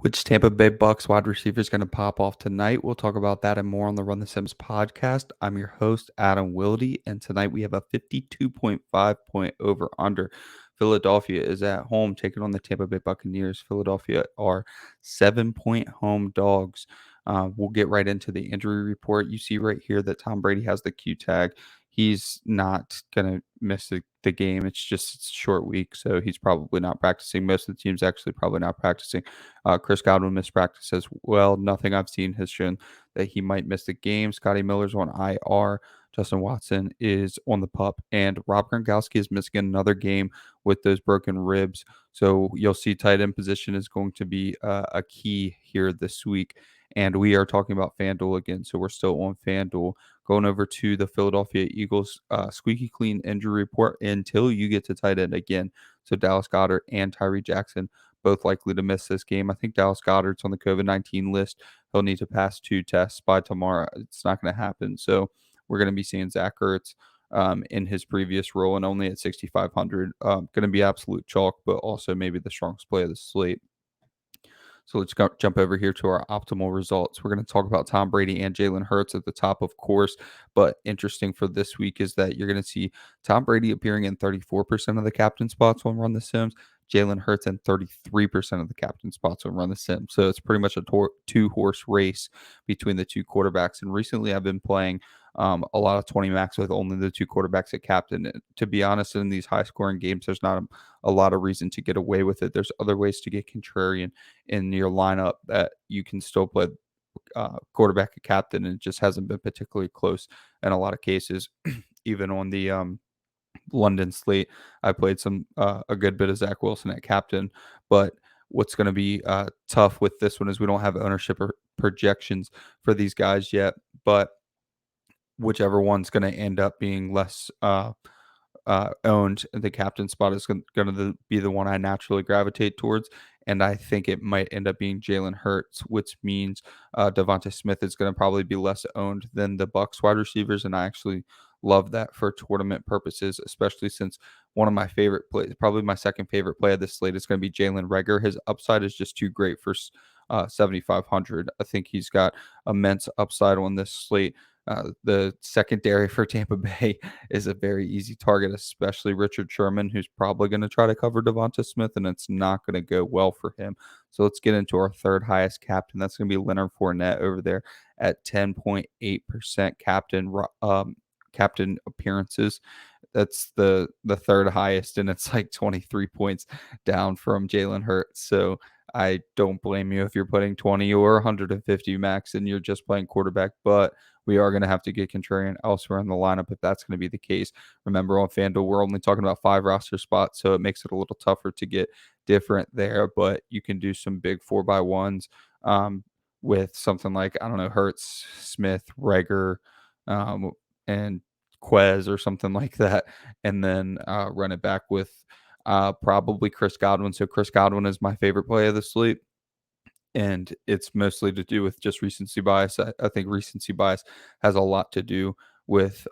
Which Tampa Bay Bucks wide receiver is going to pop off tonight? We'll talk about that and more on the Run the Sims podcast. I'm your host, Adam Wilde, and tonight we have a 52.5 point over under. Philadelphia is at home taking on the Tampa Bay Buccaneers. Philadelphia are 7-point home dogs. We'll get right into the injury report. You see right here that Tom Brady has the Q tag. He's not going to miss the game. It's a short week, so he's probably not practicing. Most of the team's actually probably not practicing. Chris Godwin missed practice as well. Nothing I've seen has shown that he might miss the game. Scotty Miller's on IR. Justin Watson is on the pup. And Rob Gronkowski is missing another game with those broken ribs. So you'll see tight end position is going to be a key here this week. And we are talking about Fanduel again. So we're still on Fanduel. Going over to the Philadelphia Eagles squeaky clean injury report until you get to tight end again. So Dallas Goedert and Tyree Jackson both likely to miss this game. I think Dallas Goedert's on the COVID-19 list. He'll need to pass 2 tests by tomorrow. It's not going to happen. So we're going to be seeing Zach Ertz in his previous role and only at 6,500. Going to be absolute chalk, but also maybe the strongest play of the slate. So let's jump over here to our optimal results. We're going to talk about Tom Brady and Jalen Hurts at the top, of course. But interesting for this week is that you're going to see Tom Brady appearing in 34% of the captain spots on Run the Sims, Jalen Hurts in 33% of the captain spots on Run the Sims. So it's pretty much a two-horse race between the two quarterbacks. And recently I've been playing a lot of 20 max with only the two quarterbacks at captain. And to be honest, in these high-scoring games, there's not a lot of reason to get away with it. There's other ways to get contrarian in your lineup that you can still play quarterback at captain, and it just hasn't been particularly close in a lot of cases. Even on the London slate, I played a good bit of Zach Wilson at captain, but what's going to be tough with this one is we don't have ownership or projections for these guys yet, but whichever one's going to end up being less owned, the captain spot is going to be the one I naturally gravitate towards. And I think it might end up being Jalen Hurts, which means Devonta Smith is going to probably be less owned than the Bucks wide receivers. And I actually love that for tournament purposes, especially since one of my favorite plays, probably my second favorite play of this slate, is going to be Jalen Reagor. His upside is just too great for 7,500. I think he's got immense upside on this slate. The secondary for Tampa Bay is a very easy target, especially Richard Sherman, who's probably going to try to cover Devonta Smith, and it's not going to go well for him. So let's get into our third highest captain. That's going to be Leonard Fournette over there at 10.8% captain appearances. That's the third highest, and it's like 23 points down from Jalen Hurts. So I don't blame you if you're putting 20 or 150 max and you're just playing quarterback, but we are going to have to get contrarian elsewhere in the lineup if that's going to be the case. Remember, on FanDuel, we're only talking about 5 roster spots, so it makes it a little tougher to get different there, but you can do some big 4x1s with something like, I don't know, Hurts, Smith, Reagor, and Quez or something like that, and then run it back with probably Chris Godwin. So Chris Godwin is my favorite play of the slate, and it's mostly to do with just recency bias. I think recency bias has a lot to do with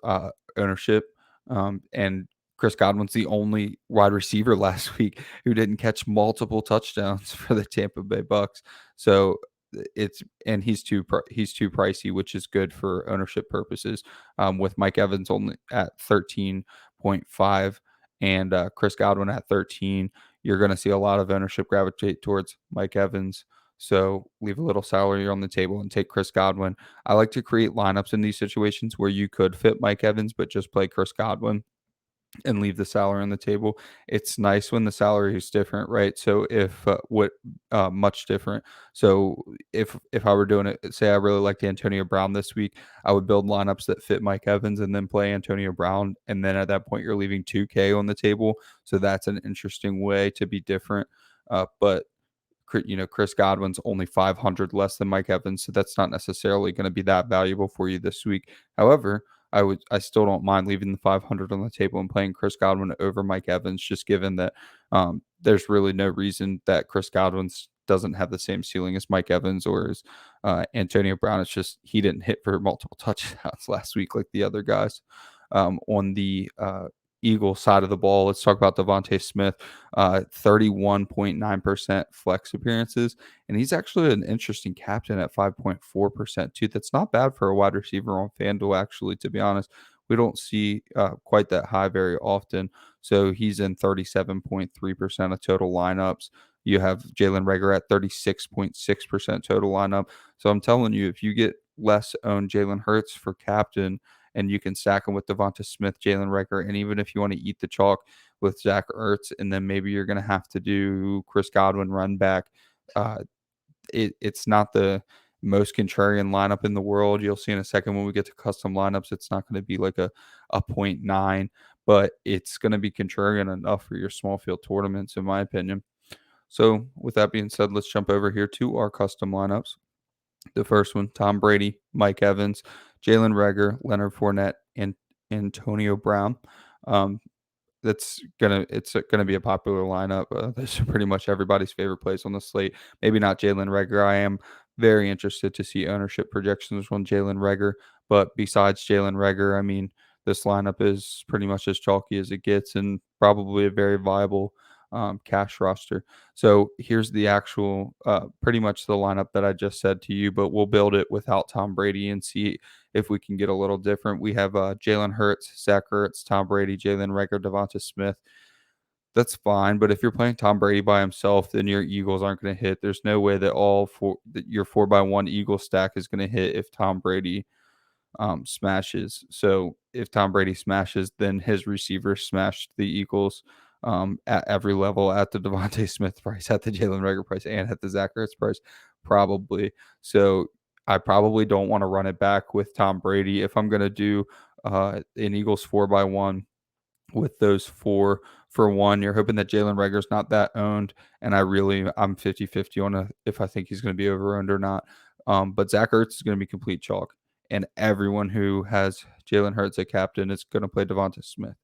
ownership, and Chris Godwin's the only wide receiver last week who didn't catch multiple touchdowns for the Tampa Bay Bucks. So he's too pricey, which is good for ownership purposes. With Mike Evans only at 13.5 and Chris Godwin at 13, you're going to see a lot of ownership gravitate towards Mike Evans. So leave a little salary on the table and take Chris Godwin. I like to create lineups in these situations where you could fit Mike Evans, but just play Chris Godwin and leave the salary on the table. It's nice when the salary is different, right? So if much different. So if I were doing it, say I really liked Antonio Brown this week, I would build lineups that fit Mike Evans and then play Antonio Brown. And then at that point, you're leaving 2K on the table. So that's an interesting way to be different. But Chris Godwin's only 500 less than Mike Evans, so that's not necessarily going to be that valuable for you this week. However, I still don't mind leaving the 500 on the table and playing Chris Godwin over Mike Evans, just given that there's really no reason that Chris Godwin doesn't have the same ceiling as Mike Evans or as Antonio Brown. It's just he didn't hit for multiple touchdowns last week like the other guys. On the Eagles side of the ball, let's talk about Devonta Smith. 31.9% flex appearances, and he's actually an interesting captain at 5.4% too. That's not bad for a wide receiver on Fanduel, actually, to be honest. We don't see quite that high very often. So he's in 37.3% of total lineups. You have Jalen Reagor at 36.6% total lineup. So I'm telling you, if you get less owned Jalen Hurts for captain, and you can stack him with Devonta Smith, Jalen Reagor, and even if you want to eat the chalk with Zach Ertz, and then maybe you're going to have to do Chris Godwin run back. Uh, it's not the most contrarian lineup in the world. You'll see in a second when we get to custom lineups, it's not going to be like a 0.9, but it's going to be contrarian enough for your small field tournaments, in my opinion. So, with that being said, let's jump over here to our custom lineups. The first one, Tom Brady, Mike Evans, Jalen Reagor, Leonard Fournette, and Antonio Brown. Um, it's gonna be a popular lineup. Those are pretty much everybody's favorite plays on the slate. Maybe not Jalen Reagor. I am very interested to see ownership projections on Jalen Reagor. But besides Jalen Reagor, I mean, this lineup is pretty much as chalky as it gets, and probably a very viable cash roster. So here's the actual, pretty much the lineup that I just said to you, but we'll build it without Tom Brady and see if we can get a little different. We have Jalen Hurts, Zach Ertz, Tom Brady, Jalen Reagor, Devonta Smith. That's fine, but if you're playing Tom Brady by himself, then your Eagles aren't going to hit. There's no way that your 4x1 Eagle stack is going to hit if Tom Brady smashes. So if Tom Brady smashes, then his receivers smashed the Eagles at every level, at the Devonta Smith price, at the Jalen Reagor price, and at the Zach Ertz price, probably. So I probably don't want to run it back with Tom Brady. If I'm going to do an Eagles 4x1 with those 4 for 1, you're hoping that Jalen Reagor's not that owned, and I'm 50-50 on if I think he's going to be over owned or not. But Zach Ertz is going to be complete chalk, and everyone who has Jalen Hurts at captain is going to play Devonta Smith.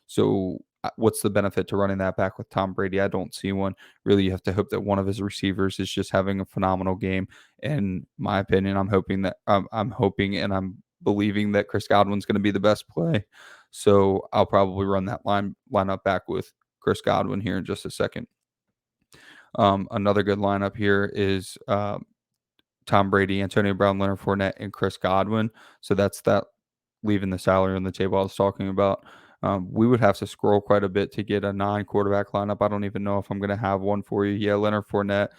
So what's the benefit to running that back with Tom Brady? I don't see one. Really, you have to hope that one of his receivers is just having a phenomenal game. In my opinion, I'm hoping and I'm believing that Chris Godwin's going to be the best play. So I'll probably run that lineup back with Chris Godwin here in just a second. Another good lineup here is Tom Brady, Antonio Brown, Leonard Fournette, and Chris Godwin. So that's that, leaving the salary on the table I was talking about. We would have to scroll quite a bit to get a 9 quarterback lineup. I don't even know if I'm going to have one for you. Yeah, Leonard Fournette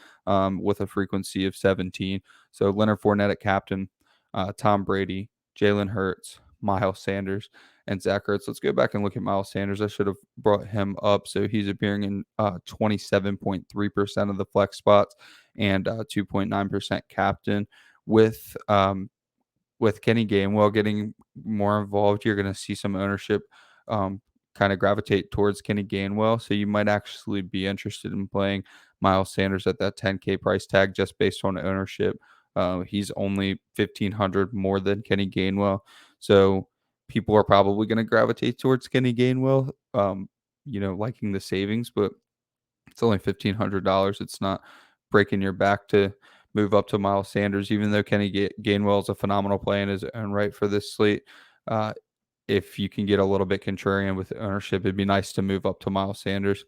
with a frequency of 17. So Leonard Fournette at captain, Tom Brady, Jalen Hurts, Miles Sanders, and Zach Ertz. Let's go back and look at Miles Sanders. I should have brought him up. So he's appearing in 27.3% of the flex spots and 2.9% captain. With Kenny Gainwell getting more involved, you're going to see some ownership kind of gravitate towards Kenny Gainwell. So you might actually be interested in playing Miles Sanders at that 10K price tag just based on ownership. He's only 1,500 more than Kenny Gainwell. So people are probably going to gravitate towards Kenny Gainwell, liking the savings, but it's only $1,500. It's not breaking your back to move up to Miles Sanders, even though Kenny Gainwell is a phenomenal play in his own right for this slate. If you can get a little bit contrarian with ownership, it'd be nice to move up to Miles Sanders.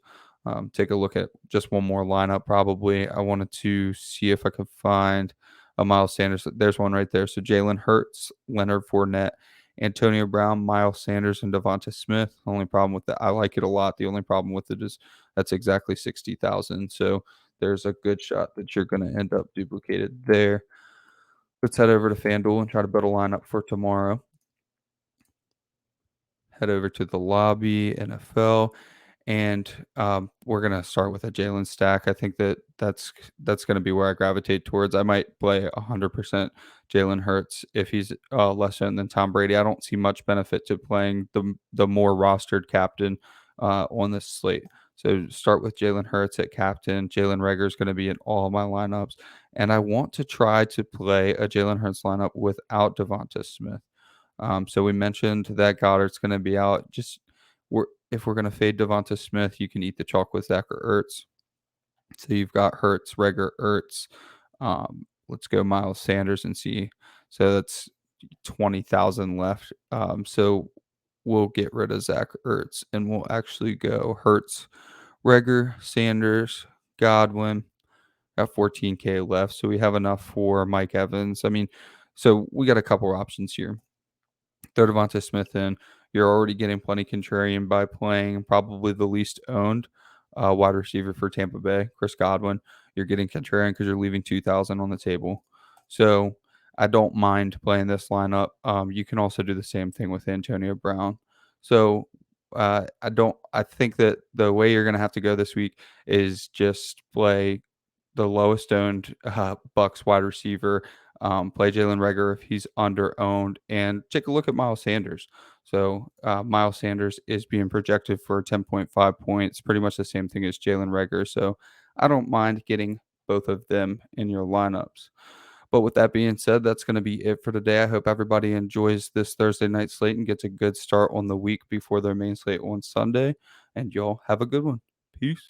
Take a look at just one more lineup, probably. I wanted to see if I could find a Miles Sanders. There's one right there. So Jalen Hurts, Leonard Fournette, Antonio Brown, Miles Sanders, and Devonta Smith. The only problem with that, I like it a lot. The only problem with it is that's exactly 60,000. So there's a good shot that you're going to end up duplicated there. Let's head over to FanDuel and try to build a lineup for tomorrow. Head over to the lobby, NFL, and we're gonna start with a Jalen stack. I think that's gonna be where I gravitate towards. I might play 100% Jalen Hurts if he's less owned than Tom Brady. I don't see much benefit to playing the more rostered captain on this slate. So start with Jalen Hurts at captain. Jalen Reagor is going to be in all my lineups, and I want to try to play a Jalen Hurts lineup without Devonta Smith. So we mentioned that Goddard's going to be out. If we're going to fade Devonta Smith, you can eat the chalk with Zach or Ertz. So you've got Hurts, Reagor, Ertz. Let's go Miles Sanders and see. So that's 20,000 left. So we'll get rid of Zach Ertz and we'll actually go Hertz, Reagor, Sanders, Godwin. Got 14K left, so we have enough for Mike Evans. I mean, so we got a couple options here. Throw Devonta Smith in. You're already getting plenty contrarian by playing probably the least owned wide receiver for Tampa Bay, Chris Godwin. You're getting contrarian because you're leaving 2,000 on the table. So I don't mind playing this lineup. You can also do the same thing with Antonio Brown. So I think that the way you're going to have to go this week is just play the lowest owned Bucks wide receiver. Play Jalen Reagor if he's under owned, and take a look at Miles Sanders. So Miles Sanders is being projected for 10.5 points, pretty much the same thing as Jalen Reagor. So I don't mind getting both of them in your lineups. But with that being said, that's going to be it for today. I hope everybody enjoys this Thursday night slate and gets a good start on the week before their main slate on Sunday. And y'all have a good one. Peace.